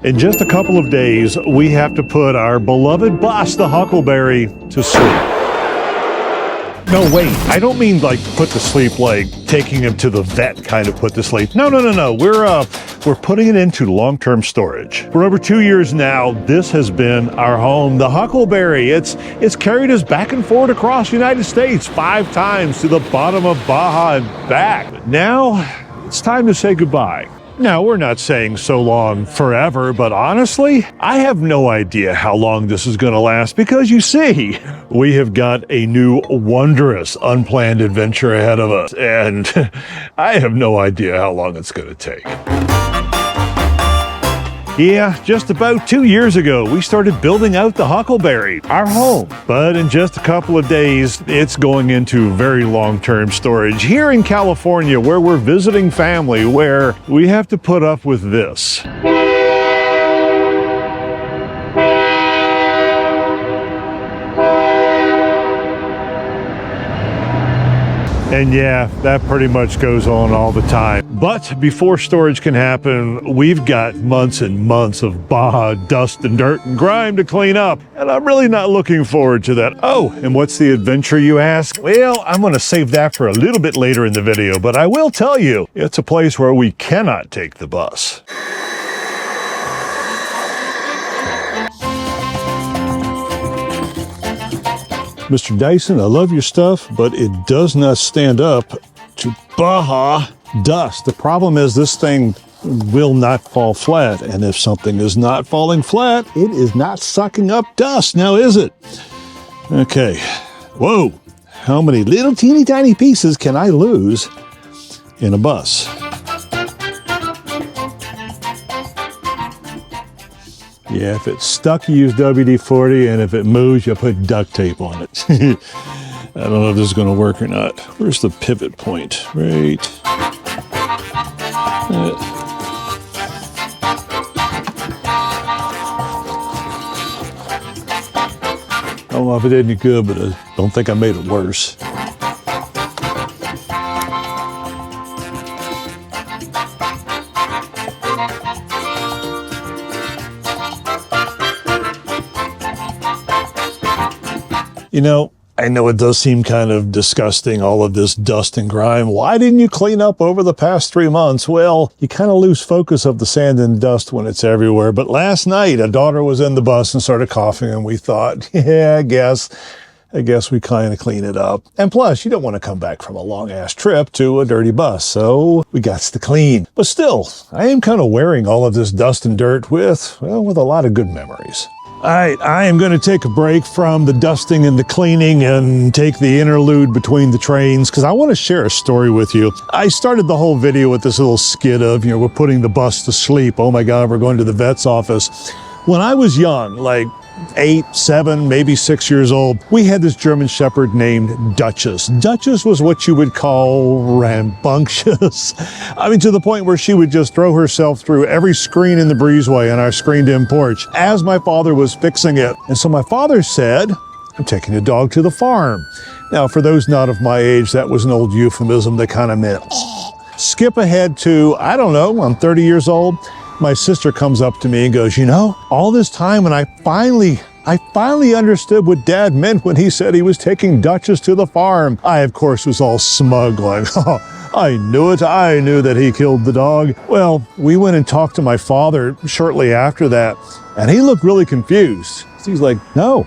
In just a couple of days, we have to put our beloved bus, the Huckleberry, to sleep. No, wait, I don't mean like put to sleep like taking him to the vet kind of put to sleep. No. We're putting it into long-term storage. For over 2 years now, this has been our home, the Huckleberry. It's carried us back and forth across the United States 5 times to the bottom of Baja and back. But now, it's time to say goodbye. Now, we're not saying so long forever, but honestly, I have no idea how long this is going to last because you see, we have got a new wondrous unplanned adventure ahead of us, and I have no idea how long it's going to take. Yeah, just about 2 years ago, we started building out the Huckleberry, our home. But in just a couple of days, it's going into very long-term storage here in California, where we're visiting family, where we have to put up with this. And yeah, that pretty much goes on all the time. But before storage can happen, we've got months and months of Baja dust and dirt and grime to clean up. And I'm really not looking forward to that. Oh, and what's the adventure, you ask? Well, I'm going to save that for a little bit later in the video, but I will tell you, it's a place where we cannot take the bus. Mr. Dyson, I love your stuff, but it does not stand up to Baja dust. The problem is this thing will not fall flat, and if something is not falling flat, it is not sucking up dust, now is it? Okay, whoa, how many little teeny tiny pieces can I lose in a bus? Yeah, if it's stuck, you use WD-40, and if it moves, you put duct tape on it. I don't know if this is going to work or not. Where's the pivot point? Right. I don't know if it did any good, but I don't think I made it worse. You know, I know it does seem kind of disgusting, all of this dust and grime. Why didn't you clean up over the past 3 months? Well, you kind of lose focus of the sand and dust when it's everywhere. But last night, a daughter was in the bus and started coughing, and we thought, yeah, I guess we kind of clean it up. And plus, you don't want to come back from a long-ass trip to a dirty bus, so we got to clean. But still, I am kind of wearing all of this dust and dirt with a lot of good memories. All right, I am going to take a break from the dusting and the cleaning and take the interlude between the trains because I want to share a story with you. I started the whole video with this little skit of, we're putting the bus to sleep. Oh my God, we're going to the vet's office. When I was young, like 8, 7, maybe 6 years old, we had this German Shepherd named Duchess. Duchess was what you would call rambunctious. I mean, to the point where she would just throw herself through every screen in the breezeway on our screened-in porch as my father was fixing it. And so my father said, I'm taking the dog to the farm. Now, for those not of my age, that was an old euphemism that kind of meant, skip ahead to, I don't know, I'm 30 years old. My sister comes up to me and goes, all this time, and I finally understood what Dad meant when he said he was taking Duchess to the farm. I, of course, was all smug, like, oh, I knew it. I knew that he killed the dog. Well, we went and talked to my father shortly after that, and he looked really confused. He's like, no,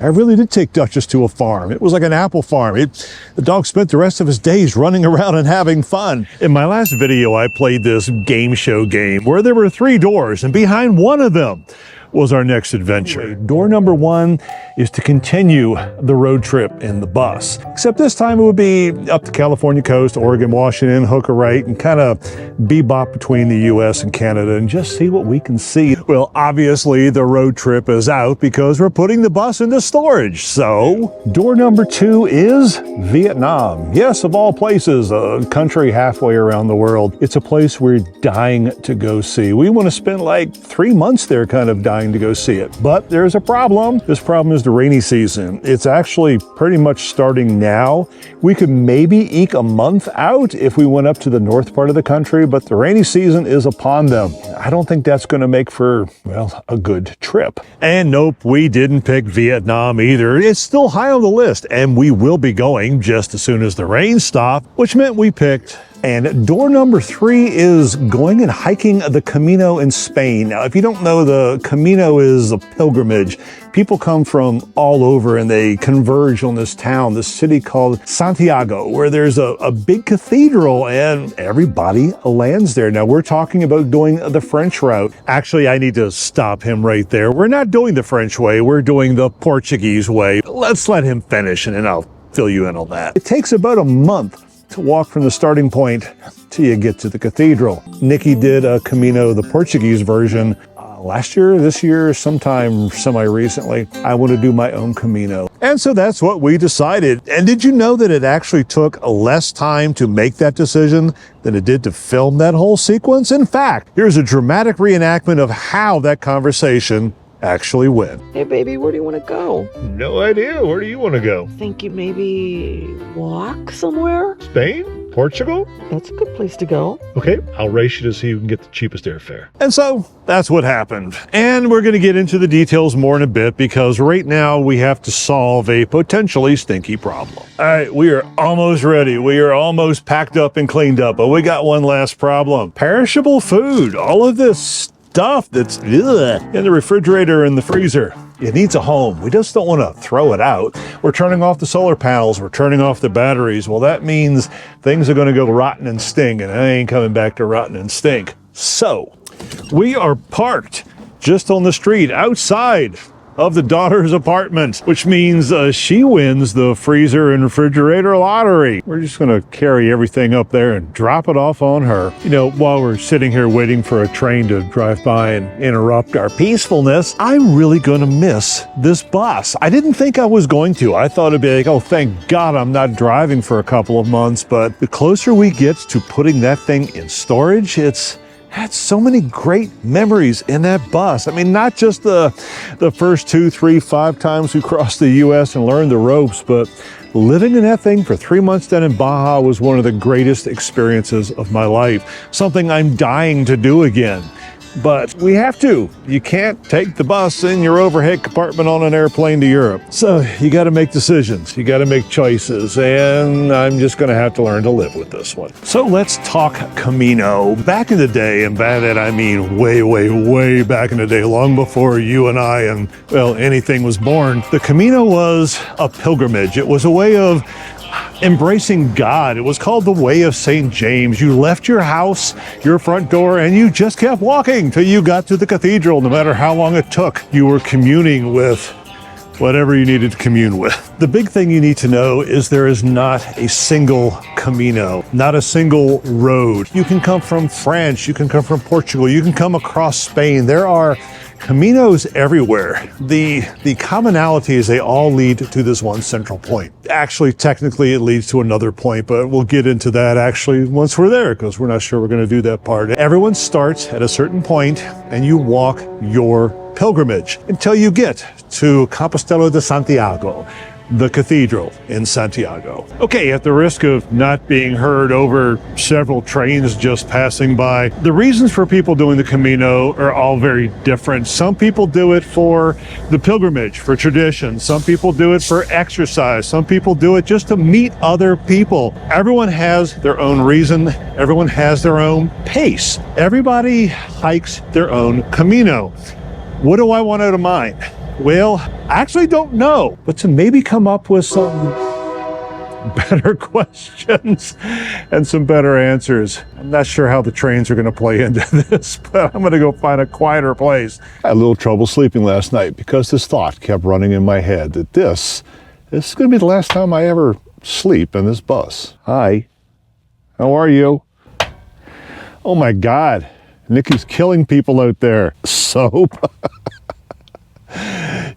I really did take Duchess to a farm. It was like an apple farm. The dog spent the rest of his days running around and having fun. In my last video, I played this game show game where there were 3 doors, and behind one of them was our next adventure. Door number 1 is to continue the road trip in the bus. Except this time it would be up the California coast, Oregon, Washington, hook a right, and kind of bebop between the US and Canada and just see what we can see. Well, obviously the road trip is out because we're putting the bus into storage. So door number 2 is Vietnam. Yes, of all places, a country halfway around the world. It's a place we're dying to go see. We want to spend like 3 months there, kind of dying dying to go see it. But there's a problem. This problem is the rainy season. It's actually pretty much starting now. We could maybe eke a month out if we went up to the north part of the country, but the rainy season is upon them. I don't think that's going to make for, well, a good trip. And nope, we didn't pick Vietnam either. It's still high on the list, and we will be going just as soon as the rain stops, which meant we picked. And door number 3 is going and hiking the Camino in Spain. Now, if you don't know, the Camino is a pilgrimage. People come from all over and they converge on this town, this city called Santiago, where there's a big cathedral and everybody lands there. Now, we're talking about doing the French route. Actually, I need to stop him right there. We're not doing the French way. We're doing the Portuguese way. Let's let him finish and then I'll fill you in on that. It takes about a month to walk from the starting point till you get to the cathedral. Nikki did a Camino, the Portuguese version, last year, this year, sometime semi-recently. I want to do my own Camino. And so that's what we decided. And did you know that it actually took less time to make that decision than it did to film that whole sequence? In fact, here's a dramatic reenactment of how that conversation actually went. Hey baby, where do you want to go? No idea. Where do you want to go? Think you maybe walk somewhere? Spain? Portugal? That's a good place to go. Okay, I'll race you to see who can get the cheapest airfare. And so that's what happened. And we're going to get into the details more in a bit because right now we have to solve a potentially stinky problem. All right, we are almost ready. We are almost packed up and cleaned up, but we got one last problem. Perishable food. All of this stuff that's in the refrigerator and the freezer. It needs a home. We just don't want to throw it out. We're turning off the solar panels. We're turning off the batteries. Well, that means things are going to go rotten and stink, and I ain't coming back to rotten and stink. So we are parked just on the street outside of the daughter's apartment, which means she wins the freezer and refrigerator lottery. We're just going to carry everything up there and drop it off on her. You know, while we're sitting here waiting for a train to drive by and interrupt our peacefulness, I'm really going to miss this bus. I didn't think I was going to. I thought it'd be like, oh, thank God I'm not driving for a couple of months. But the closer we get to putting that thing in storage, it's had so many great memories in that bus. I mean, not just the first 2, 3, 5 times we crossed the U.S. and learned the ropes, but living in that thing for 3 months down in Baja was one of the greatest experiences of my life. Something I'm dying to do again. But we have to. You can't take the bus in your overhead compartment on an airplane to Europe. So you got to make decisions. You got to make choices. And I'm just going to have to learn to live with this one. So let's talk Camino. Back in the day, and by that I mean way, way, way back in the day, long before you and I and, well, anything was born, the Camino was a pilgrimage. It was a way of embracing God. It was called the Way of St. James. You left your house, your front door, and you just kept walking till you got to the cathedral. No matter how long it took, you were communing with whatever you needed to commune with. The big thing you need to know is there is not a single Camino, not a single road. You can come from France, you can come from Portugal, you can come across Spain. There are Caminos everywhere. The commonality is they all lead to this one central point. Actually, technically it leads to another point, but we'll get into that actually once we're there because we're not sure we're going to do that part. Everyone starts at a certain point and you walk your pilgrimage until you get to Compostela de Santiago, the cathedral in Santiago. Okay, at the risk of not being heard over several trains just passing by, the reasons for people doing the Camino are all very different. Some people do it for the pilgrimage, for tradition. Some people do it for exercise. Some people do it just to meet other people. Everyone has their own reason. Everyone has their own pace. Everybody hikes their own Camino. What do I want out of mine? Well, I actually don't know, but to maybe come up with some better questions and some better answers. I'm not sure how the trains are going to play into this, but I'm going to go find a quieter place. I had a little trouble sleeping last night because this thought kept running in my head that this is going to be the last time I ever sleep in this bus. Hi, how are you? Oh my God, Nikki's killing people out there. Soap.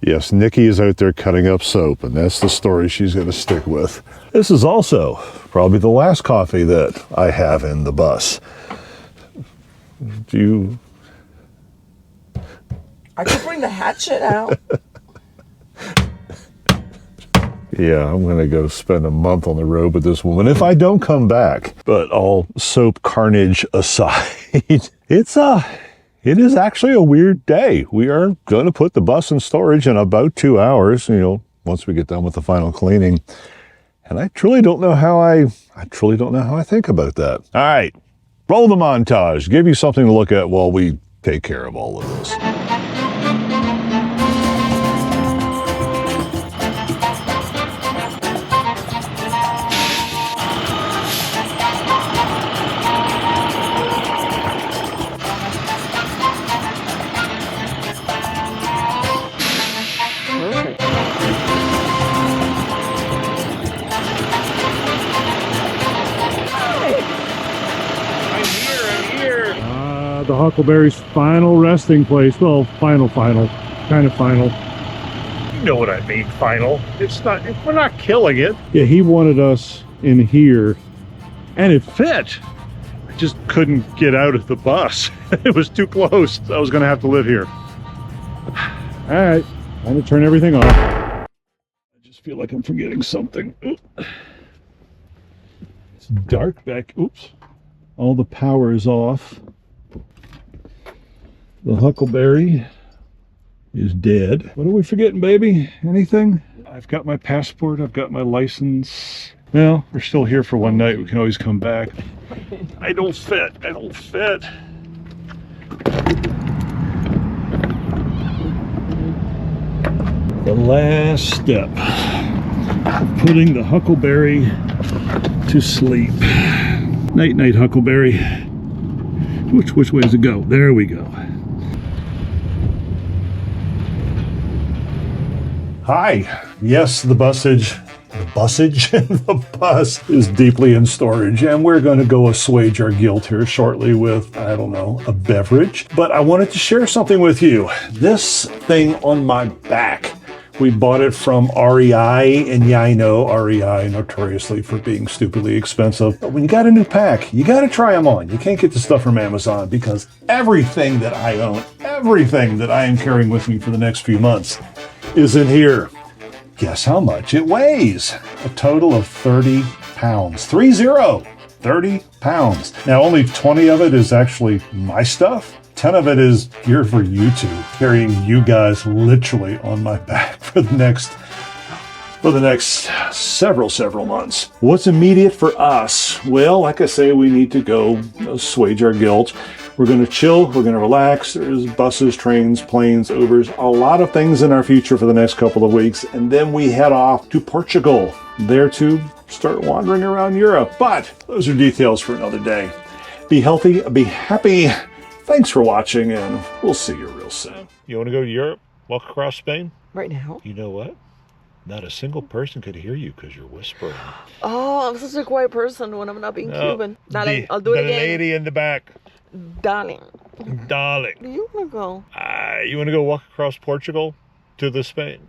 Yes, Nikki is out there cutting up soap, and that's the story she's going to stick with. This is also probably the last coffee that I have in the bus. I could bring the hatchet out. Yeah, I'm going to go spend a month on the road with this woman if I don't come back. But all soap carnage aside, it is actually a weird day. We are going to put the bus in storage in about 2 hours, once we get done with the final cleaning. And I truly don't know how I think about that. All right, roll the montage. Give you something to look at while we take care of all of this. The Huckleberry's final resting place. Well, final, kind of final. You know what I mean, final. We're not killing it. Yeah, he wanted us in here, and it fit. I just couldn't get out of the bus. It was too close. I was going to have to live here. All right, time to turn everything off. I just feel like I'm forgetting something. It's dark back. Oops. All the power is off. The Huckleberry is dead. What are we forgetting, baby? Anything? I've got my passport. I've got my license. Well, we're still here for one night. We can always come back. I don't fit. The last step of putting the Huckleberry to sleep. Night, night, Huckleberry. Which way does it go? There we go. Hi. Yes, the bus is deeply in storage, and we're going to go assuage our guilt here shortly with, I don't know, a beverage. But I wanted to share something with you. This thing on my back, we bought it from REI, and yeah, I know REI notoriously for being stupidly expensive. But when you got a new pack, you got to try them on. You can't get the stuff from Amazon because everything that I own, everything that I am carrying with me for the next few months is in here. Guess how much it weighs? A total of 30 pounds. 30 pounds. Now, only 20 of it is actually my stuff. 10 of it is gear for you two, carrying you guys literally on my back for the next several months. What's immediate for us? Well, like I say, we need to go assuage our guilt. We're going to chill. We're going to relax. There's buses, trains, planes, Ubers, a lot of things in our future for the next couple of weeks. And then we head off to Portugal, there to start wandering around Europe. But those are details for another day. Be healthy, be happy. Thanks for watching, and we'll see you real soon. You want to go to Europe? Walk across Spain? Right now? You know what? Not a single person could hear you because you're whispering. Oh, I'm such a quiet person when I'm not being Cuban. Darling, I'll do it again. The lady in the back. Darling. Darling. Do you want to go? You want to go walk across Portugal to the Spain?